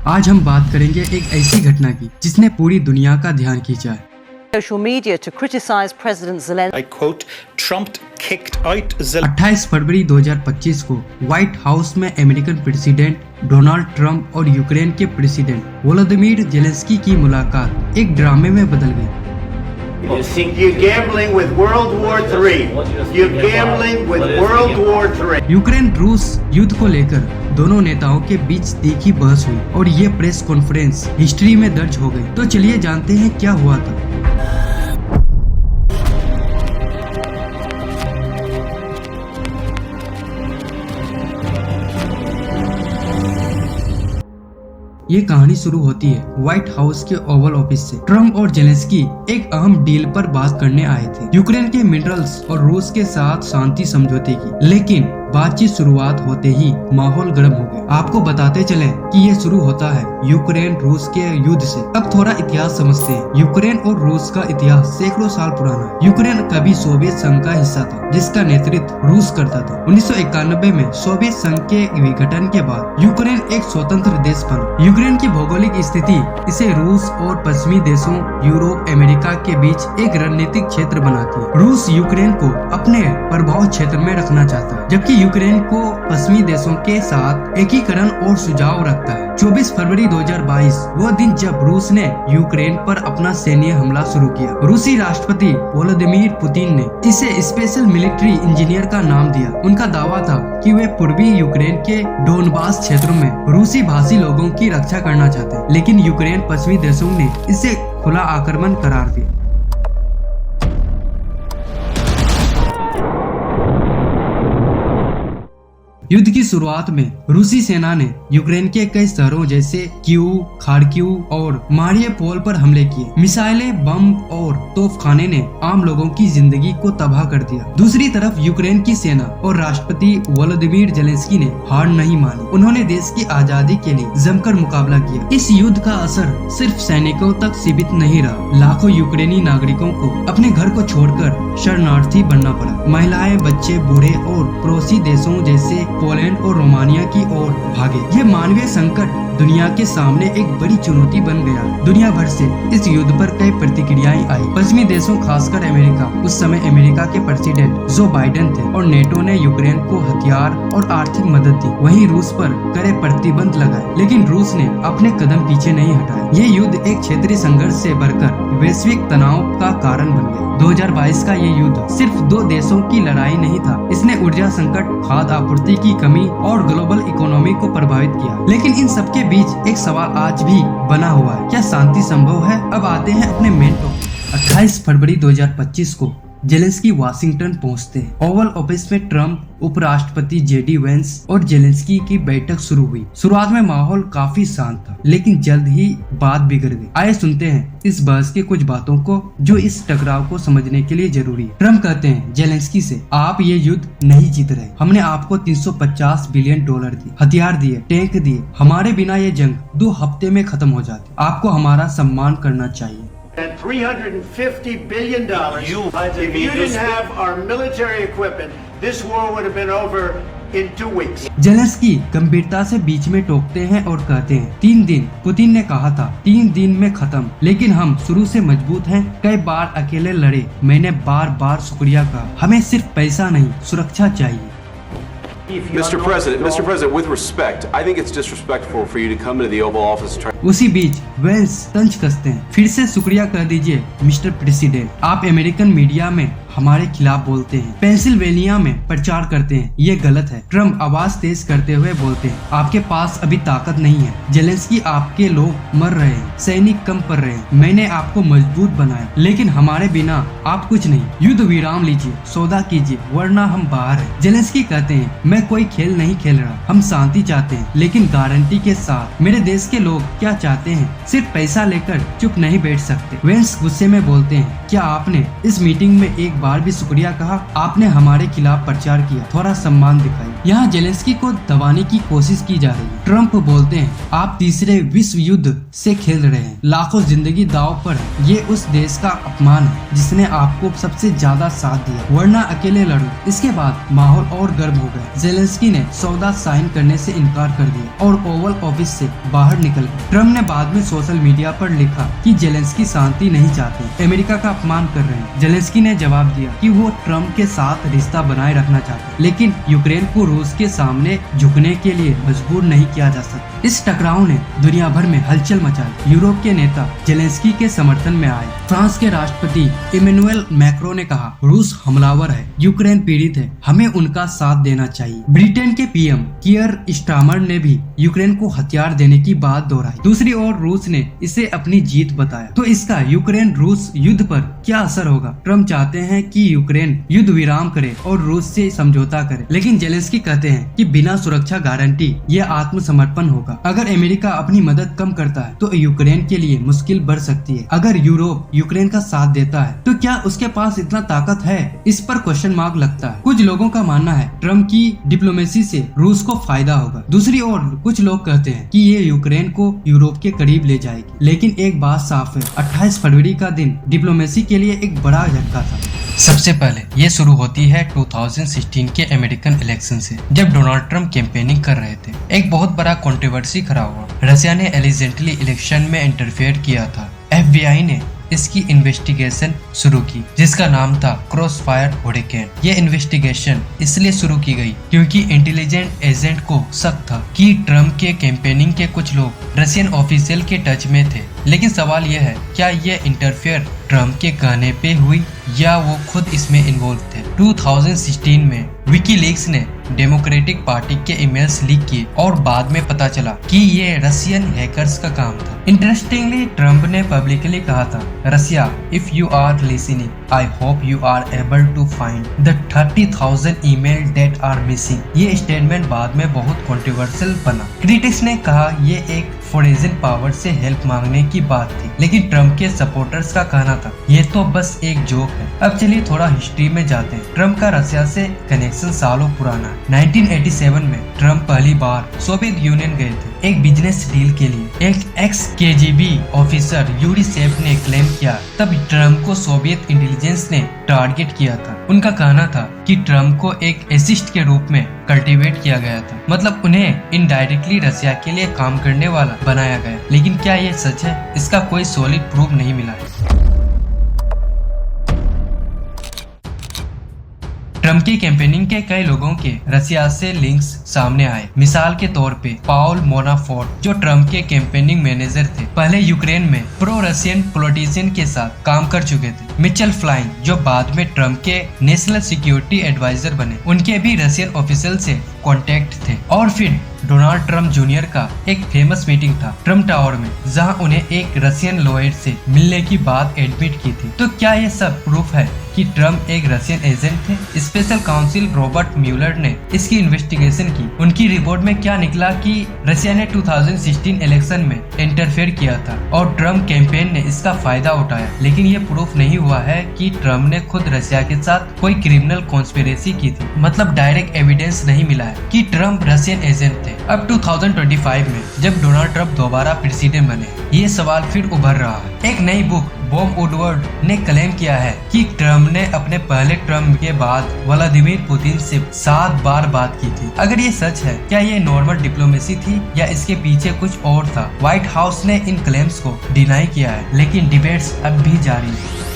आज हम बात करेंगे एक ऐसी घटना की जिसने पूरी दुनिया का ध्यान खींचा है। Social media to criticize President Zelensky. I quote, Trump kicked out Zelensky. 28 फरवरी 2025 को व्हाइट हाउस में अमेरिकन प्रेसिडेंट डोनाल्ड ट्रंप और यूक्रेन के प्रेसिडेंट वोलोदिमीर जेलेंस्की की मुलाकात एक ड्रामे में बदल गई। You're gambling with World War III. You're gambling with World War III. Ukraine रूस युद्ध को लेकर दोनों नेताओं के बीच तीखी बहस हुई और ये प्रेस कॉन्फ्रेंस हिस्ट्री में दर्ज हो गई। तो चलिए जानते हैं क्या हुआ था। ये कहानी शुरू होती है व्हाइट हाउस के ओवल ऑफिस से। ट्रम्प और जेलेंस्की एक अहम डील पर बात करने आए थे, यूक्रेन के मिनरल्स और रूस के साथ शांति समझौते की। लेकिन बातचीत शुरुआत होते ही माहौल गर्म हो गया। आपको बताते चलें कि ये शुरू होता है यूक्रेन रूस के युद्ध से। अब थोड़ा इतिहास समझते हैं। यूक्रेन और रूस का इतिहास सैकड़ों साल पुराना है। यूक्रेन कभी सोवियत संघ का हिस्सा था, जिसका नेतृत्व रूस करता था। 1991 में सोवियत संघ के विघटन के बाद यूक्रेन एक स्वतंत्र देश बना। यूक्रेन की भौगोलिक स्थिति इसे रूस और पश्चिमी देशों यूरोप अमेरिका के बीच एक रणनीतिक क्षेत्र बनाती है। रूस यूक्रेन को अपने प्रभाव क्षेत्र में रखना चाहता है, जबकि यूक्रेन को पश्चिमी देशों के साथ एकीकरण और सुझाव रखता है। 24 फरवरी 2022 वो दिन जब रूस ने यूक्रेन पर अपना सैन्य हमला शुरू किया। रूसी राष्ट्रपति व्लादिमीर पुतिन ने इसे स्पेशल मिलिट्री इंजीनियर का नाम दिया। उनका दावा था कि वे पूर्वी यूक्रेन के डोनबास क्षेत्रों में रूसी भाषी लोगों की रक्षा करना चाहते हैं, लेकिन यूक्रेन पश्चिमी देशों ने इसे खुला आक्रमण करार दिया। युद्ध की शुरुआत में रूसी सेना ने यूक्रेन के कई शहरों जैसे कीव, खार्किव और मारिउपोल पर हमले किए। मिसाइलें, बम और तोपखाने ने आम लोगों की जिंदगी को तबाह कर दिया। दूसरी तरफ यूक्रेन की सेना और राष्ट्रपति वोलोदिमीर जेलेंस्की ने हार नहीं मानी। उन्होंने देश की आजादी के लिए जमकर मुकाबला किया। इस युद्ध का असर सिर्फ सैनिकों तक सीमित नहीं रहा। लाखों यूक्रेनी नागरिकों को अपने घर को छोड़कर शरणार्थी बनना पड़ा। महिलाएं, बच्चे, बूढ़े और पड़ोसी देशों जैसे पोलैंड और रोमानिया की ओर भागे। ये मानवीय संकट दुनिया के सामने एक बड़ी चुनौती बन गया। दुनिया भर से इस युद्ध पर कई प्रतिक्रियाएं आई। पश्चिमी देशों, खासकर अमेरिका, उस समय अमेरिका के प्रेसिडेंट जो बाइडेन थे, और नेटो ने यूक्रेन को हथियार और आर्थिक मदद दी। वहीं रूस पर कड़े प्रतिबंध लगाए, लेकिन रूस ने अपने कदम पीछे नहीं हटाए। ये युद्ध एक क्षेत्रीय संघर्ष से बढ़कर वैश्विक तनाव का कारण बन गया। 2022 का ये युद्ध सिर्फ दो देशों की लड़ाई नहीं था। इसने ऊर्जा संकट, खाद्य आपूर्ति की कमी और ग्लोबल इकोनॉमी को प्रभावित किया। लेकिन इन सबके बीच एक सवाल आज भी बना हुआ है, क्या शांति संभव है? अब आते हैं अपने मेन टॉपिक। 28 फरवरी 2025 को जेलेंस्की वाशिंगटन पहुंचते हैं। ओवल ऑफिस में ट्रम्प, उपराष्ट्रपति जेडी वेंस और जेलेंस्की की बैठक शुरू हुई। शुरुआत में माहौल काफी शांत था, लेकिन जल्द ही बात बिगड़ गई। आइए सुनते हैं इस बहस के कुछ बातों को जो इस टकराव को समझने के लिए जरूरी है। ट्रम्प कहते हैं जेलेंस्की से, आप ये युद्ध नहीं जीत रहे। हमने आपको 350 बिलियन डॉलर दिए, हथियार दिए, टैंक दिए। हमारे बिना ये जंग 2 हफ्ते में खत्म हो जाती। आपको हमारा सम्मान करना चाहिए। And $350 billion. If you didn't have our military equipment, this war would have been over in 2 weeks. Zelensky गंभीरता से बीच में टोकते हैं और कहते हैं 3 दिन। पुतिन ने कहा था 3 दिन में खत्म, लेकिन हम शुरू से मजबूत हैं। कई बार अकेले लड़े, मैंने बार बार शुक्रिया कहा। हमें सिर्फ पैसा नहीं, सुरक्षा चाहिए। Mr. President, with respect, I think it's disrespectful for you to come into the Oval Office and try. उसी बीच वेंस तंज कसते हैं, फिर से शुक्रिया कह दीजिए मिस्टर प्रेसिडेंट। आप अमेरिकन मीडिया में हमारे खिलाफ बोलते हैं, पेंसिल्वेनिया में प्रचार करते हैं, ये गलत है। ट्रम्प आवाज तेज करते हुए बोलते हैं, आपके पास अभी ताकत नहीं है। जेलेंस्की, आपके लोग मर रहे हैं, सैनिक कम पड़ रहे हैं। मैंने आपको मजबूत बनाया, लेकिन हमारे बिना आप कुछ नहीं। युद्ध विराम लीजिए, सौदा कीजिए, वरना हम बाहर हैं। जेलेंस्की कहते हैं, मैं कोई खेल नहीं खेल रहा, हम शांति चाहते हैं, लेकिन गारंटी के साथ। मेरे देश के लोग क्या चाहते हैं? सिर्फ पैसा लेकर चुप नहीं बैठ सकते। वेंस गुस्से में बोलते हैं, क्या आपने इस मीटिंग में एक बार भी शुक्रिया कहा? आपने हमारे खिलाफ प्रचार किया, थोड़ा सम्मान दिखाई। यहाँ जेलेंस्की को दबाने की कोशिश की जा रही है। ट्रम्प बोलते हैं आप तीसरे विश्व युद्ध से खेल रहे हैं, लाखों जिंदगी दांव पर है। ये उस देश का अपमान है जिसने आपको सबसे ज्यादा साथ दिया, वरना अकेले लड़ो। इसके बाद माहौल और गर्म हो गया। जेलेंस्की ने सौदा साइन करने से इनकार कर दिया और ओवल ऑफिस से बाहर निकल गए। ट्रम्प ने बाद में सोशल मीडिया पर लिखा कि जेलेंस्की शांति नहीं चाहते, अमेरिका का अपमान कर रहे हैं। जेलेंस्की ने जवाब दिया कि वो ट्रम्प के साथ रिश्ता बनाए रखना चाहते हैं, लेकिन यूक्रेन को रूस के सामने झुकने के लिए मजबूर नहीं किया जा सकता। इस टकराव ने दुनिया भर में हलचल मचाई। यूरोप के नेता जेलेंस्की के समर्थन में आए। फ्रांस के राष्ट्रपति इमैनुअल मैक्रो ने कहा रूस हमलावर है, यूक्रेन पीड़ित है, हमें उनका साथ देना चाहिए। ब्रिटेन के पीएम कियर स्टारमर ने भी यूक्रेन को हथियार देने की बात दोहराई। दूसरी ओर रूस ने इसे अपनी जीत बताया। तो इसका यूक्रेन रूस युद्ध पर क्या असर होगा? ट्रम्प चाहते हैं कि यूक्रेन युद्ध विराम करे और रूस से समझौता करे, लेकिन जेलेंस्की कहते हैं कि बिना सुरक्षा गारंटी ये आत्मसमर्पण होगा। अगर अमेरिका अपनी मदद कम करता है तो यूक्रेन के लिए मुश्किल बढ़ सकती है। अगर यूरोप यूक्रेन का साथ देता है तो क्या उसके पास इतना ताकत है? इस पर क्वेश्चन मार्क लगता है। कुछ लोगों का मानना है ट्रम्प की डिप्लोमेसी से रूस को फायदा होगा। दूसरी ओर कुछ लोग कहते हैं कि ये यूक्रेन को यूरोप के करीब ले जाएगी। लेकिन एक बात साफ है, 28 फरवरी का दिन डिप्लोमेसी के लिए एक बड़ा झटका था। सबसे पहले ये शुरू होती है 2016 के अमेरिकन इलेक्शन से, जब डोनाल्ड ट्रम्प कैंपेनिंग कर रहे थे। एक बहुत बड़ा कंट्रोवर्सी खड़ा हुआ। रशिया ने एलिजेंटली इलेक्शन में इंटरफेयर किया था। FBI ने इसकी इन्वेस्टिगेशन शुरू की, जिसका नाम था क्रॉसफायर हरिकेन। ये इन्वेस्टिगेशन इसलिए शुरू की गई क्योंकि इंटेलिजेंट एजेंट को शक था कि ट्रम्प के कैंपेनिंग के कुछ लोग रशियन ऑफिशियल के टच में थे। लेकिन सवाल यह है, क्या ये इंटरफेयर ट्रम्प के कहने पे हुई या वो खुद इसमें इन्वॉल्व थे? 2016 में विकीलीक्स ने डेमोक्रेटिक पार्टी के ईमेल्स लीक किए और बाद में पता चला कि ये रशियन हैकर्स का काम था। इंटरेस्टिंगली ट्रम्प ने पब्लिकली कहा था, Russia if you are listening I hope you are able to find the 30,000 email that are missing. ये स्टेटमेंट बाद में बहुत कंट्रोवर्शियल बना। क्रिटिक्स ने कहा ये एक फॉरेन पावर से हेल्प मांगने की बात थी, लेकिन ट्रम्प के सपोर्टर्स का कहना था ये तो बस एक जोक है। अब चलिए थोड़ा हिस्ट्री में जाते हैं। ट्रम्प का रशिया से कनेक्शन सालों पुराना है। 1987 में ट्रम्प पहली बार सोवियत यूनियन गए थे एक बिजनेस डील के लिए। एक x KGB officer Yuri safe ने क्लेम किया तब ट्रम्प को सोवियत इंटेलिजेंस ने टारगेट किया था। उनका कहना था कि ट्रम्प को एक एसिस्ट के रूप में कल्टीवेट किया गया था, मतलब उन्हें इनडायरेक्टली रशिया के लिए काम करने वाला बनाया गया। लेकिन क्या ये सच है? इसका कोई सॉलिड प्रूफ नहीं मिला है। ट्रम्प की कैंपेनिंग के कई लोगों के रशिया से लिंक्स सामने आए। मिसाल के तौर पे पाउल मोनाफोर्ट, जो ट्रम्प के कैंपेनिंग मैनेजर थे, पहले यूक्रेन में प्रो रशियन पॉलिटिशियन के साथ काम कर चुके थे। मिचेल फ्लाइन, जो बाद में ट्रम्प के नेशनल सिक्योरिटी एडवाइजर बने, उनके भी रशियन ऑफिशियल से कॉन्टेक्ट थे। और फिर डोनाल्ड ट्रम्प जूनियर का एक फेमस मीटिंग था ट्रम्प टावर में, जहां उन्हें एक रशियन लॉयर से मिलने की बात एडमिट की थी। तो क्या ये सब प्रूफ है कि ट्रम्प एक रशियन एजेंट थे? स्पेशल काउंसिल रॉबर्ट म्यूलर ने इसकी इन्वेस्टिगेशन की। उनकी रिपोर्ट में क्या निकला कि रशिया ने 2016 इलेक्शन में इंटरफेयर किया था और ट्रम्प कैंपेन ने इसका फायदा उठाया। लेकिन ये प्रूफ नहीं हुआ है कि ट्रम्प ने खुद रशिया के साथ कोई क्रिमिनल कॉन्स्पिरेसी की थी। मतलब डायरेक्ट एविडेंस नहीं मिला है कि ट्रम्प रशियन एजेंट थे। अब 2025 में जब डोनाल्ड ट्रम्प दोबारा प्रेसिडेंट बने, ये सवाल फिर उभर रहा है। एक नई बुक बॉब वुडवर्ड ने क्लेम किया है कि ट्रम्प ने अपने पहले टर्म के बाद व्लादिमीर पुतिन से 7 बार बात की थी। अगर ये सच है, क्या ये नॉर्मल डिप्लोमेसी थी या इसके पीछे कुछ और था? व्हाइट हाउस ने इन क्लेम्स को डिनाई किया है, लेकिन डिबेट्स अब भी जारी है।